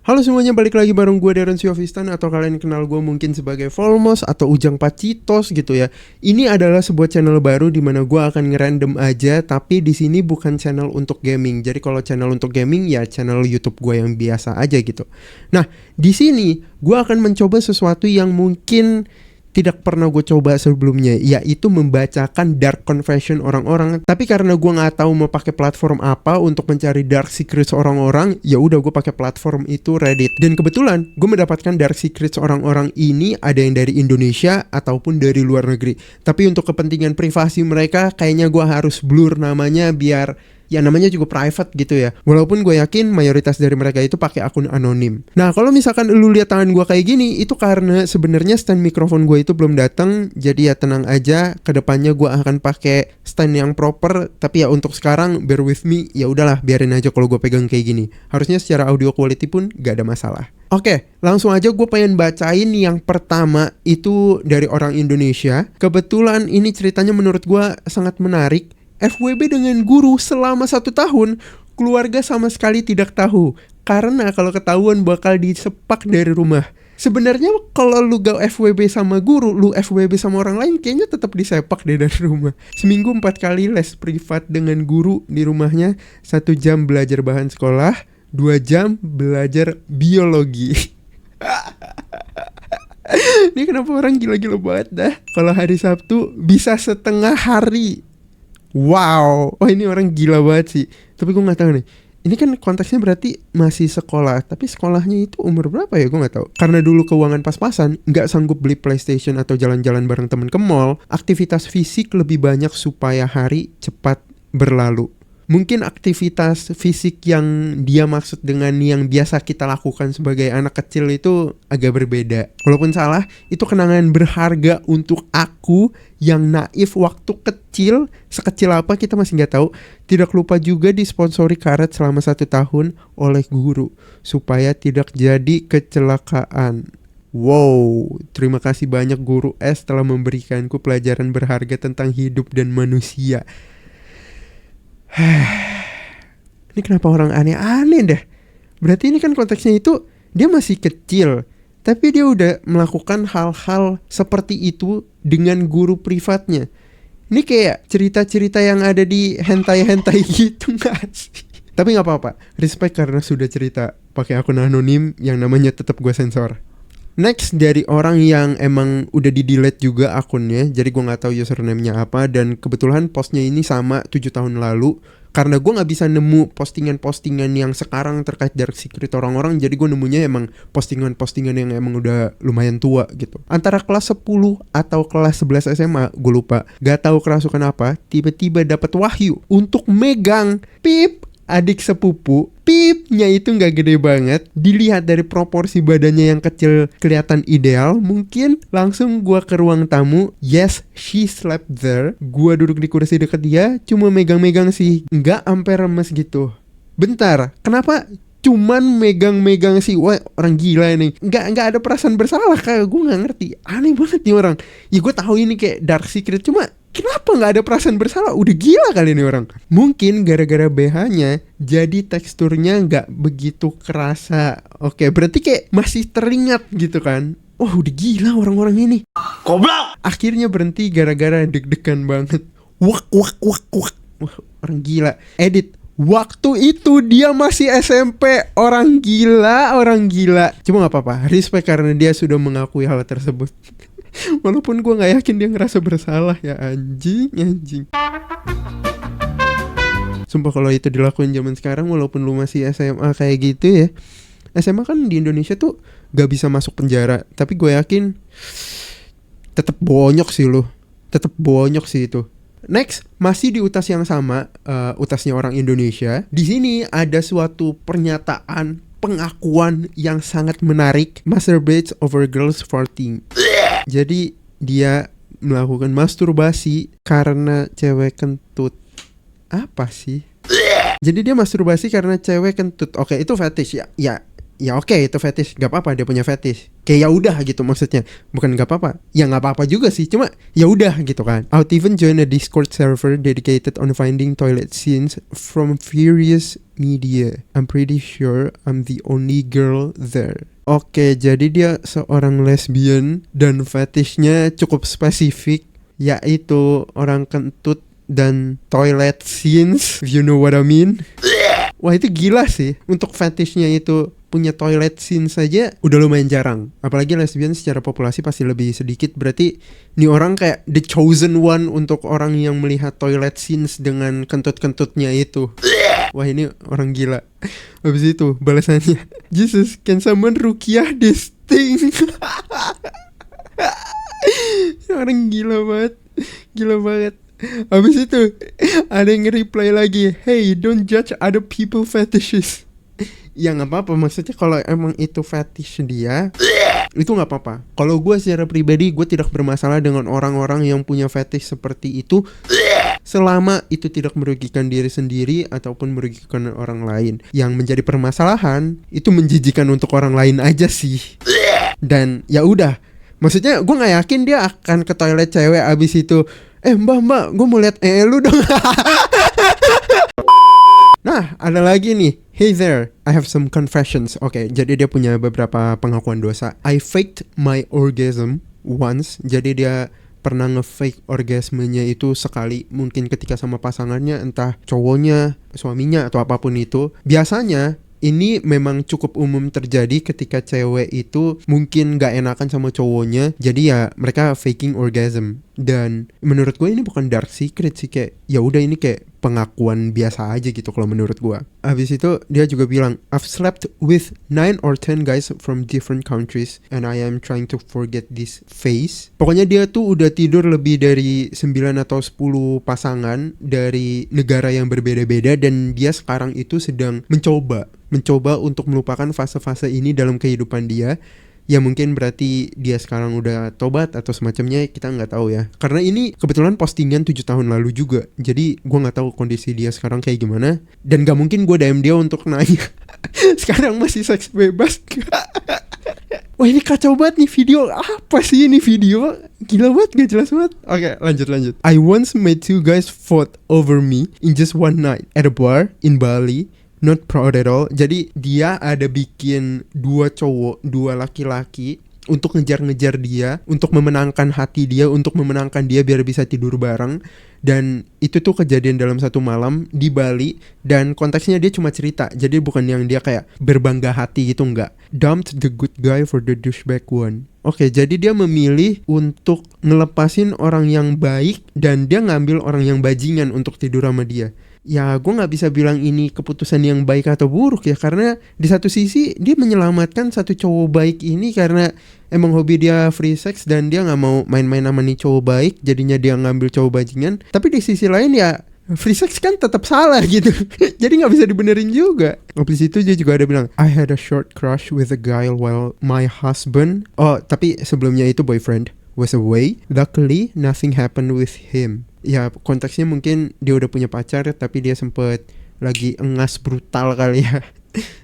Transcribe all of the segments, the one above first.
Halo semuanya, balik lagi bareng gue Darren Siofistan, atau kalian kenal gue mungkin sebagai Volmos atau Ujang Pacitos gitu ya. Ini adalah sebuah channel baru di mana gue akan ngerandom aja, tapi di sini bukan channel untuk gaming. Jadi kalau channel untuk gaming ya channel YouTube gue yang biasa aja gitu. Nah, di sini gue akan mencoba sesuatu yang mungkin tidak pernah gue coba sebelumnya, yaitu membacakan dark confession orang-orang. Tapi karena gue nggak tahu mau pakai platform apa untuk mencari dark secrets orang-orang, ya udah gue pakai platform itu Reddit. Dan kebetulan gue mendapatkan dark secrets orang-orang ini ada yang dari Indonesia ataupun dari luar negeri. Tapi untuk kepentingan privasi mereka, kayaknya gue harus blur namanya biar ya namanya juga private gitu ya. Walaupun gue yakin mayoritas dari mereka itu pakai akun anonim. Nah, kalau misalkan lu lihat tangan gue kayak gini, itu karena sebenarnya stand mikrofon gue itu belum datang. Jadi ya tenang aja, kedepannya gue akan pakai stand yang proper. Tapi ya untuk sekarang bear with me, ya udahlah biarin aja kalau gue pegang kayak gini. Harusnya secara audio quality pun gak ada masalah. Oke, langsung aja gue pengen bacain yang pertama itu dari orang Indonesia. Kebetulan ini ceritanya menurut gue sangat menarik. FWB dengan guru selama 1 tahun, keluarga sama sekali tidak tahu. Karena kalau ketahuan bakal disepak dari rumah. Sebenarnya kalau lu gak FWB sama guru, lu FWB sama orang lain, kayaknya tetap disepak deh dari rumah. Seminggu 4 kali les privat dengan guru di rumahnya, 1 jam belajar bahan sekolah, 2 jam belajar biologi. Ini kenapa orang gila-gila banget dah. Kalau hari Sabtu bisa setengah hari. Wow, oh ini orang gila banget sih. Tapi gue nggak tahu nih. Ini kan konteksnya berarti masih sekolah, tapi sekolahnya itu umur berapa ya? Gue nggak tahu. Karena dulu keuangan pas-pasan, nggak sanggup beli PlayStation atau jalan-jalan bareng temen ke mall. Aktivitas fisik lebih banyak supaya hari cepat berlalu. Mungkin aktivitas fisik yang dia maksud dengan yang biasa kita lakukan sebagai anak kecil itu agak berbeda. Walaupun salah, itu kenangan berharga untuk aku yang naif waktu kecil. Sekecil apa kita masih gak tahu. Tidak lupa juga disponsori karet selama 1 tahun oleh guru supaya tidak jadi kecelakaan. Wow, terima kasih banyak Guru S telah memberikanku pelajaran berharga tentang hidup dan manusia. Ini kenapa orang aneh-aneh deh. Berarti ini kan konteksnya itu dia masih kecil, tapi dia udah melakukan hal-hal seperti itu dengan guru privatnya. Ini kayak cerita-cerita yang ada di hentai-hentai gitu gak sih? Tapi gak apa-apa, respect karena sudah cerita pakai akun anonim yang namanya tetap gue sensor. Next dari orang yang emang udah di-delete juga akunnya, jadi gue gak tahu username-nya apa, dan kebetulan postnya ini sama 7 tahun lalu. Karena gue gak bisa nemu postingan-postingan yang sekarang terkait dark secret orang-orang, jadi gue nemunya emang postingan-postingan yang emang udah lumayan tua gitu. Antara kelas 10 atau kelas 11 SMA, gue lupa. Gak tahu kerasukan apa, tiba-tiba dapat wahyu untuk megang pip adik sepupu. Pipnya itu gak gede banget. Dilihat dari proporsi badannya yang kecil kelihatan ideal. Mungkin langsung gua ke ruang tamu. Yes, she slept there. Gua duduk di kursi deket dia, cuma megang-megang sih, gak ampe remes gitu. Bentar, kenapa cuman megang-megang sih? Wah, orang gila ini. Gak ada perasaan bersalah, kayak gue gak ngerti. Aneh banget nih orang. Ya gue tahu ini kayak dark secret, cuma kenapa gak ada perasaan bersalah? Udah gila kali ini orang. Mungkin gara-gara BH-nya jadi teksturnya gak begitu kerasa. Oke, berarti kayak masih teringat gitu kan. Wah, udah gila orang-orang ini. Goblok! Akhirnya berhenti gara-gara deg-degan banget. Wak. Wah, orang gila. Edit. Waktu itu dia masih SMP. Orang gila. Cuma gak apa-apa, respect karena dia sudah mengakui hal tersebut. Walaupun gue gak yakin dia ngerasa bersalah ya. Anjing. Sumpah kalau itu dilakuin zaman sekarang, walaupun lu masih SMA kayak gitu ya. SMA kan di Indonesia tuh gak bisa masuk penjara, tapi gue yakin tetep bonyok sih lu. Tetep bonyok sih itu. Next, masih di utas yang sama, utasnya orang Indonesia. Di sini ada suatu pernyataan pengakuan yang sangat menarik. Masturbates over girls farting. Jadi dia melakukan masturbasi karena cewek kentut. Apa sih? Jadi dia masturbasi karena cewek kentut. Oke, itu fetish ya. Ya oke, itu fetish. Gak apa-apa dia punya fetish. kayak ya udah gitu maksudnya. Bukan nggak apa-apa, ya nggak apa-apa juga sih, cuma ya udah gitu kan. I would even join a Discord server dedicated on finding toilet scenes from various media. I'm pretty sure I'm the only girl there. Oke, jadi dia seorang lesbian dan fetishnya cukup spesifik, yaitu orang kentut dan toilet scenes, if you know what I mean. Wah, itu gila sih. Untuk fetishnya itu punya toilet scene saja udah lumayan jarang. Apalagi lesbian secara populasi pasti lebih sedikit. Berarti ini orang kayak the chosen one untuk orang yang melihat toilet scenes dengan kentut-kentutnya itu. Wah, ini orang gila. Habis itu balasannya, Jesus, can someone rukiah this thing? Orang gila banget. Gila banget. Habis itu ada yang nge-reply lagi, hey, don't judge other people fetishes. Ya gak apa-apa, maksudnya kalau emang itu fetish dia, itu gak apa-apa. Kalau gue secara pribadi, gue tidak bermasalah dengan orang-orang yang punya fetish seperti itu, selama itu tidak merugikan diri sendiri ataupun merugikan orang lain. Yang menjadi permasalahan itu menjijikan untuk orang lain aja sih. Dan ya udah, maksudnya gue gak yakin dia akan ke toilet cewek abis itu, mbak, gue mau lihat lu dong. Nah, ada lagi nih. Hey there, I have some confessions. Oke, jadi dia punya beberapa pengakuan dosa. I faked my orgasm once. Jadi dia pernah nge-fake orgasmenya itu sekali. Mungkin ketika sama pasangannya, entah cowoknya, suaminya, atau apapun itu. Biasanya ini memang cukup umum terjadi ketika cewek itu mungkin gak enakan sama cowoknya. Jadi ya mereka faking orgasm. Dan menurut gue ini bukan dark secret sih, kayak ya udah ini kayak pengakuan biasa aja gitu kalau menurut gue. Habis itu dia juga bilang, I've slept with 9 or 10 guys from different countries and I am trying to forget this phase. Pokoknya dia tuh udah tidur lebih dari 9 atau 10 pasangan dari negara yang berbeda-beda dan dia sekarang itu sedang mencoba untuk melupakan fase-fase ini dalam kehidupan dia. Ya mungkin berarti dia sekarang udah tobat atau semacamnya, kita nggak tahu ya. Karena ini kebetulan postingan 7 tahun lalu juga. Jadi gue nggak tahu kondisi dia sekarang kayak gimana. Dan gak mungkin gue DM dia untuk nanya sekarang masih seks bebas. Wah, ini kacau banget nih video. Apa sih ini video? Gila banget, gak jelas banget. Oke, lanjut. I once made 2 guys fought over me in just one night at a bar in Bali. Not proud at all. Jadi dia ada bikin 2 cowok, 2 laki-laki untuk ngejar-ngejar dia, untuk memenangkan hati dia, untuk memenangkan dia biar bisa tidur bareng. Dan itu tuh kejadian dalam satu malam di Bali. Dan konteksnya dia cuma cerita, jadi bukan yang dia kayak berbangga hati gitu, enggak. Dumped the good guy for the douchebag one. Oke, jadi dia memilih untuk ngelepasin orang yang baik dan dia ngambil orang yang bajingan untuk tidur sama dia. Ya gue gak bisa bilang ini keputusan yang baik atau buruk ya, karena di satu sisi dia menyelamatkan satu cowok baik ini karena emang hobi dia free sex dan dia gak mau main-main sama nih cowok baik, jadinya dia ngambil cowok bajingan. Tapi di sisi lain ya free sex kan tetap salah gitu. Jadi gak bisa dibenerin juga. Habis itu dia juga ada bilang, I had a short crush with a guy while my husband, tapi sebelumnya itu boyfriend, was away. Luckily nothing happened with him. Ya konteksnya mungkin dia udah punya pacar tapi dia sempet lagi engas brutal kali ya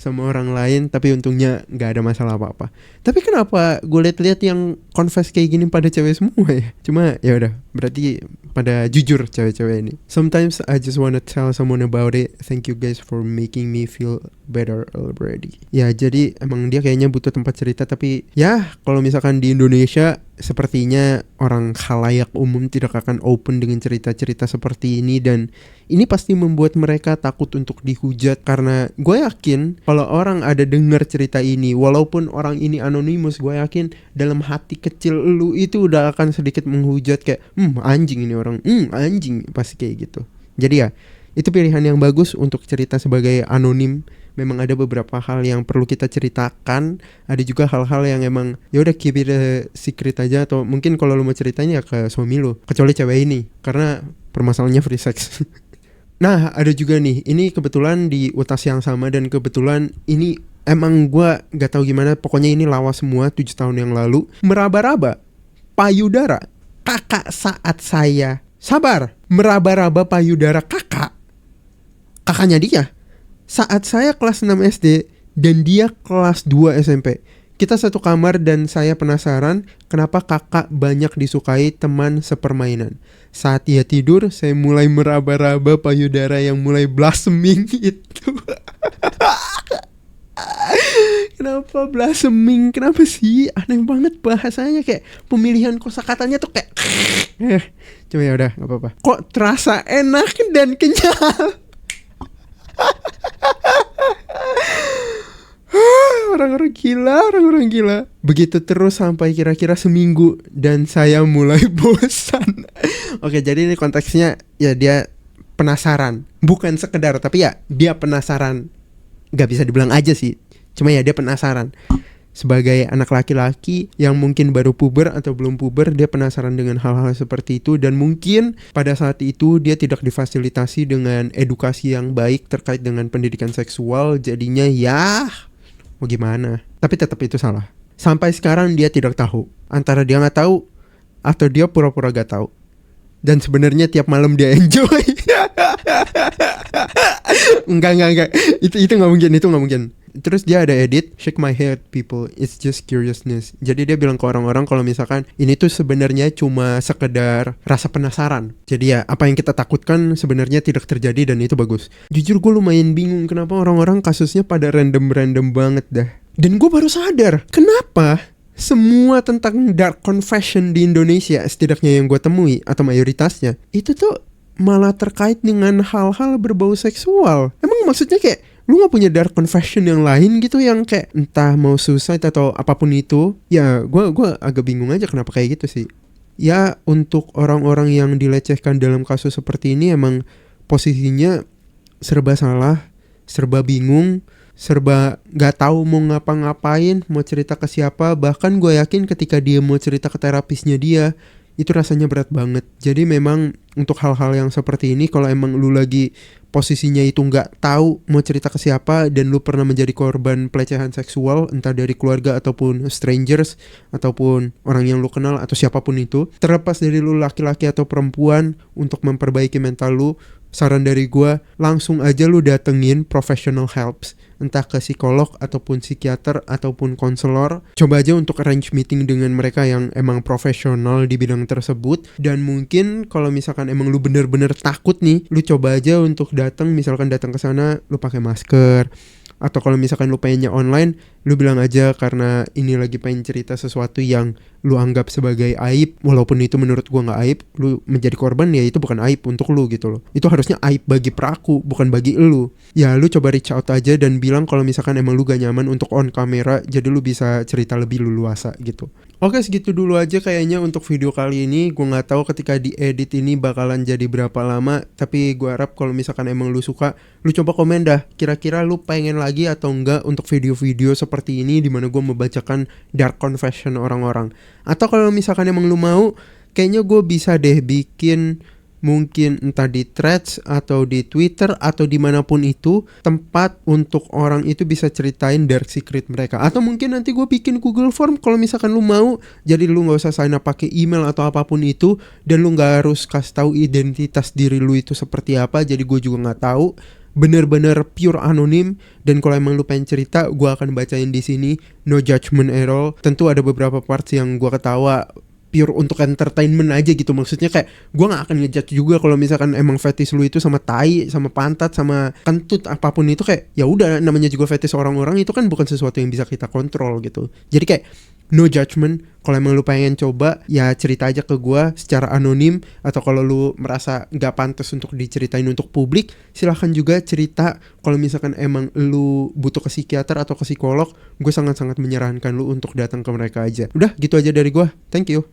sama orang lain, tapi untungnya gak ada masalah apa-apa. Tapi kenapa gue liat-liat yang confess kayak gini pada cewek semua ya? Cuma ya udah, berarti pada jujur cewek-cewek ini. Sometimes I just wanna tell someone about it. Thank you guys for making me feel better already. Ya jadi emang dia kayaknya butuh tempat cerita, tapi ya kalau misalkan di Indonesia sepertinya orang khalayak umum tidak akan open dengan cerita-cerita seperti ini. Dan ini pasti membuat mereka takut untuk dihujat. Karena gue yakin kalau orang ada dengar cerita ini, walaupun orang ini anonimus, gue yakin dalam hati kecil lu itu udah akan sedikit menghujat kayak anjing ini orang, anjing, pasti kayak gitu. Jadi ya itu pilihan yang bagus untuk cerita sebagai anonim. Memang ada beberapa hal yang perlu kita ceritakan, ada juga hal-hal yang emang ya udah keep it a secret aja, atau mungkin kalau lu mau ceritanya ya ke suami lu, kecuali cewek ini karena permasalahannya free sex. Nah ada juga nih, ini kebetulan di utas yang sama dan kebetulan ini emang gue gak tahu gimana, pokoknya ini lawas semua 7 tahun yang lalu. Meraba-raba payudara kakak saat saya, sabar, meraba-raba payudara kakaknya dia saat saya kelas 6 SD dan dia kelas 2 SMP. Kita satu kamar dan saya penasaran kenapa kakak banyak disukai teman sepermainan. Saat ia tidur, saya mulai meraba-raba payudara yang mulai blossoming itu. Kenapa blossoming? Kenapa sih? Aneh banget bahasanya, kayak pemilihan kosakatanya tuh kayak coba ya udah, nggak apa-apa. Kok terasa enak dan kenyal? Orang-orang gila. Begitu terus sampai kira-kira seminggu dan saya mulai bosan. Oke, jadi ini konteksnya ya dia penasaran, bukan sekedar, tapi ya dia penasaran. Gak bisa dibilang aja sih, cuma ya dia penasaran. Sebagai anak laki-laki yang mungkin baru puber atau belum puber, dia penasaran dengan hal-hal seperti itu. Dan mungkin pada saat itu dia tidak difasilitasi dengan edukasi yang baik terkait dengan pendidikan seksual. Jadinya ya mau gimana, tapi tetap itu salah. Sampai sekarang dia tidak tahu, antara dia gak tahu atau dia pura-pura gak tahu. Dan sebenarnya tiap malam dia enjoy. Enggak. Itu nggak mungkin. Terus dia ada edit, shake my head people, it's just curiousness. Jadi dia bilang ke orang-orang kalau misalkan ini tuh sebenarnya cuma sekedar rasa penasaran. Jadi ya apa yang kita takutkan sebenarnya tidak terjadi dan itu bagus. Jujur gue lumayan bingung kenapa orang-orang kasusnya pada random banget dah. Dan gue baru sadar kenapa semua tentang dark confession di Indonesia, setidaknya yang gue temui atau mayoritasnya, itu tuh malah terkait dengan hal-hal berbau seksual. Emang maksudnya kayak lu gak punya dark confession yang lain gitu, yang kayak entah mau suicide atau apapun itu? Ya gue agak bingung aja kenapa kayak gitu sih. Ya untuk orang-orang yang dilecehkan dalam kasus seperti ini emang posisinya serba salah, serba bingung, serba gak tahu mau ngapa-ngapain, mau cerita ke siapa. Bahkan gue yakin ketika dia mau cerita ke terapisnya dia, itu rasanya berat banget. Jadi memang untuk hal-hal yang seperti ini, kalau emang lu lagi posisinya itu gak tahu mau cerita ke siapa dan lu pernah menjadi korban pelecehan seksual, entah dari keluarga ataupun strangers ataupun orang yang lu kenal atau siapapun itu, terlepas dari lu laki-laki atau perempuan, untuk memperbaiki mental lu, saran dari gue, langsung aja lu datengin professional helps, entah ke psikolog ataupun psikiater ataupun konselor. Coba aja untuk arrange meeting dengan mereka yang emang profesional di bidang tersebut. Dan mungkin kalau misalkan emang lu bener-bener takut nih, lu coba aja untuk datang ke sana lu pakai masker. Atau kalau misalkan lu pengennya online, lu bilang aja karena ini lagi pengen cerita sesuatu yang lu anggap sebagai aib, walaupun itu menurut gua gak aib. Lu menjadi korban ya itu bukan aib untuk lu gitu loh. Itu harusnya aib bagi pelaku, bukan bagi lu. Ya lu coba reach out aja dan bilang kalau misalkan emang lu gak nyaman untuk on kamera, jadi lu bisa cerita lebih leluasa gitu. Oke, segitu dulu aja kayaknya untuk video kali ini. Gue gak tahu ketika diedit ini bakalan jadi berapa lama, tapi gue harap kalau misalkan emang lu suka, lu coba komen dah, kira-kira lu pengen lagi atau enggak untuk video-video seperti ini dimana gue membacakan dark confession orang-orang. Atau kalau misalkan emang lu mau, kayaknya gue bisa deh bikin mungkin entah di Threads atau di Twitter atau dimanapun itu, tempat untuk orang itu bisa ceritain dark secret mereka. Atau mungkin nanti gue bikin Google Form kalau misalkan lu mau. Jadi lu gak usah sign up pakai email atau apapun itu, dan lu gak harus kasih tahu identitas diri lu itu seperti apa. Jadi gue juga gak tahu, bener-bener pure anonim. Dan kalau emang lu pengen cerita, gue akan bacain di sini, no judgment at all. Tentu ada beberapa parts yang gue ketawa, pure untuk entertainment aja gitu. Maksudnya kayak gue gak akan ngejudge juga kalau misalkan emang fetish lu itu sama tai, sama pantat, sama kentut, apapun itu. Kayak ya udah, namanya juga fetish orang-orang, itu kan bukan sesuatu yang bisa kita kontrol gitu. Jadi kayak no judgment. Kalau emang lu pengen coba, ya cerita aja ke gue secara anonim. Atau kalau lu merasa gak pantas untuk diceritain untuk publik, silahkan juga cerita. Kalau misalkan emang lu butuh ke psikiater atau ke psikolog, gue sangat-sangat menyarankan lu untuk datang ke mereka aja. Udah gitu aja dari gue, thank you.